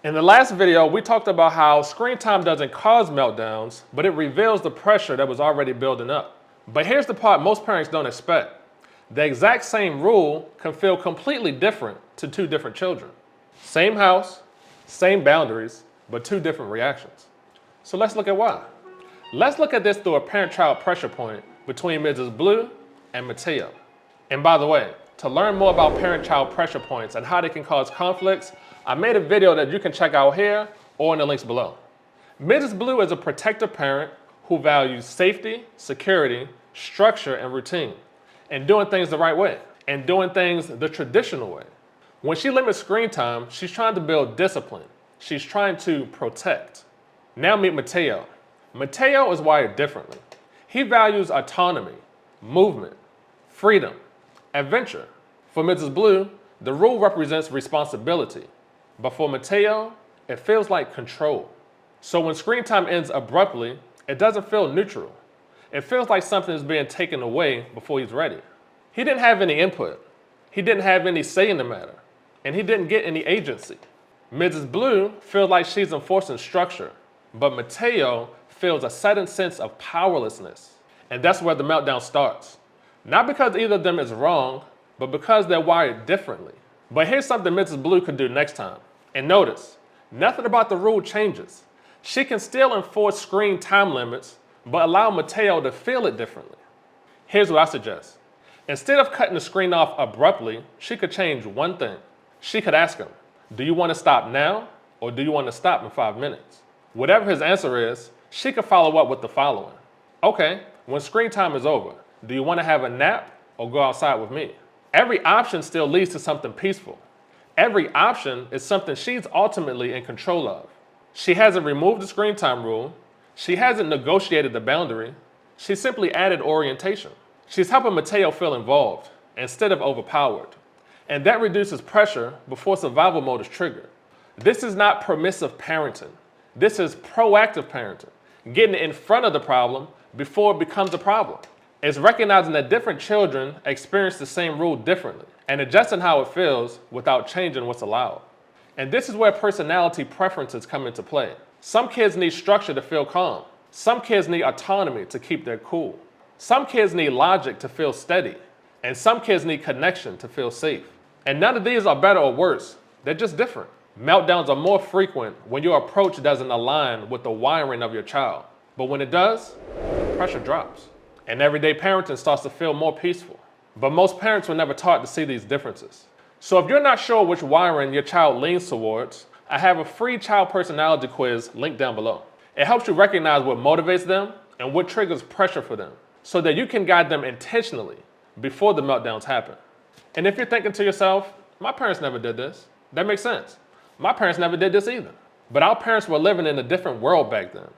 In the last video, we talked about how screen time doesn't cause meltdowns, but it reveals the pressure that was already building up. But here's the part most parents don't expect. The exact same rule can feel completely different to two different children. Same house, same boundaries, but two different reactions. So let's look at why. Let's look at this through a parent-child pressure point between Mrs. Blue and Mateo. And by the way, to learn more about parent-child pressure points and how they can cause conflicts, I made a video that you can check out here or in the links below. Mrs. Blue is a protective parent who values safety, security, structure, and routine, and doing things the right way, and doing things the traditional way. When she limits screen time, she's trying to build discipline. She's trying to protect. Now meet Mateo. Mateo is wired differently. He values autonomy, movement, freedom, adventure. For Mrs. Blue, the rule represents responsibility. But for Mateo, it feels like control. So when screen time ends abruptly, it doesn't feel neutral. It feels like something is being taken away before he's ready. He didn't have any input. He didn't have any say in the matter. And he didn't get any agency. Mrs. Blue feels like she's enforcing structure, but Mateo feels a sudden sense of powerlessness. And that's where the meltdown starts. Not because either of them is wrong, but because they're wired differently. But here's something Mrs. Blue could do next time. And notice, nothing about the rule changes. She can still enforce screen time limits, but allow Mateo to feel it differently. Here's what I suggest. Instead of cutting the screen off abruptly, she could change one thing. She could ask him, do you want to stop now, or do you want to stop in 5 minutes? Whatever his answer is, she could follow up with the following. Okay, when screen time is over, do you want to have a nap or go outside with me? Every option still leads to something peaceful. Every option is something she's ultimately in control of. She hasn't removed the screen time rule. She hasn't negotiated the boundary. She simply added orientation. She's helping Mateo feel involved instead of overpowered. And that reduces pressure before survival mode is triggered. This is not permissive parenting. This is proactive parenting, getting in front of the problem before it becomes a problem. It's recognizing that different children experience the same rule differently and adjusting how it feels without changing what's allowed. And this is where personality preferences come into play. Some kids need structure to feel calm. Some kids need autonomy to keep their cool. Some kids need logic to feel steady. And some kids need connection to feel safe. And none of these are better or worse. They're just different. Meltdowns are more frequent when your approach doesn't align with the wiring of your child. But when it does, pressure drops. And everyday parenting starts to feel more peaceful. But most parents were never taught to see these differences. So if you're not sure which wiring your child leans towards, I have a free child personality quiz linked down below. It helps you recognize what motivates them and what triggers pressure for them, so that you can guide them intentionally before the meltdowns happen. And if you're thinking to yourself, my parents never did this, that makes sense. My parents never did this either. But our parents were living in a different world back then.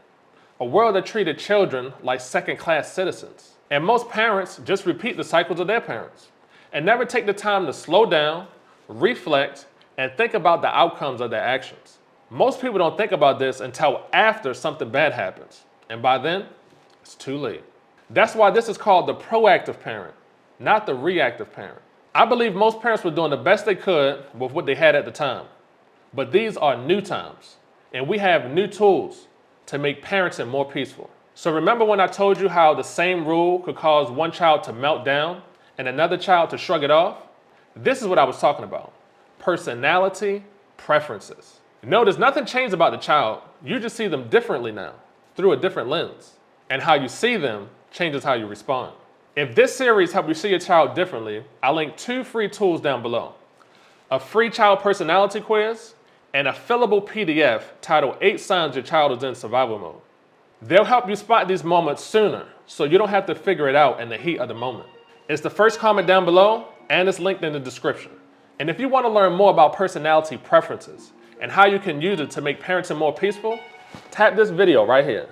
A world that treated children like second-class citizens. And most parents just repeat the cycles of their parents and never take the time to slow down, reflect, and think about the outcomes of their actions. Most people don't think about this until after something bad happens. And by then, it's too late. That's why this is called the proactive parent, not the reactive parent. I believe most parents were doing the best they could with what they had at the time. But these are new times, and we have new tools to make parenting more peaceful. So remember when I told you how the same rule could cause one child to melt down and another child to shrug it off? This is what I was talking about. Personality preferences. Notice nothing changed about the child. You just see them differently now, through a different lens. And how you see them changes how you respond. If this series helped you see your child differently, I'll link 2 free tools down below. A free child personality quiz and a fillable PDF titled 8 Signs Your Child is in Survival Mode. They'll help you spot these moments sooner, so you don't have to figure it out in the heat of the moment. It's the first comment down below, and it's linked in the description. And if you want to learn more about personality preferences and how you can use it to make parenting more peaceful, tap this video right here.